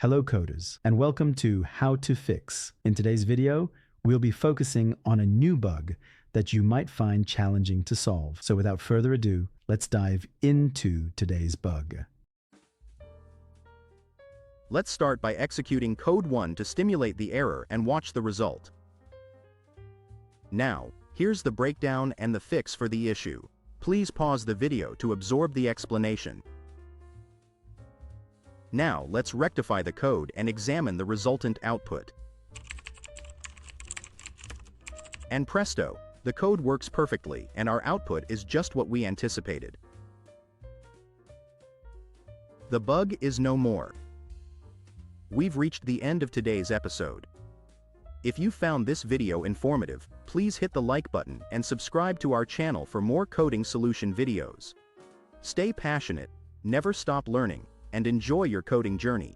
Hello coders, and welcome to How to Fix. In today's video, we'll be focusing on a new bug that you might find challenging to solve. So without further ado, let's dive into today's bug. Let's start by executing code 1 to stimulate the error and watch the result. Now, here's the breakdown and the fix for the issue. Please pause the video to absorb the explanation. Now, let's rectify the code and examine the resultant output. And presto, the code works perfectly and our output is just what we anticipated. The bug is no more. We've reached the end of today's episode. If you found this video informative, please hit the like button and subscribe to our channel for more coding solution videos. Stay passionate, never stop learning, and enjoy your coding journey.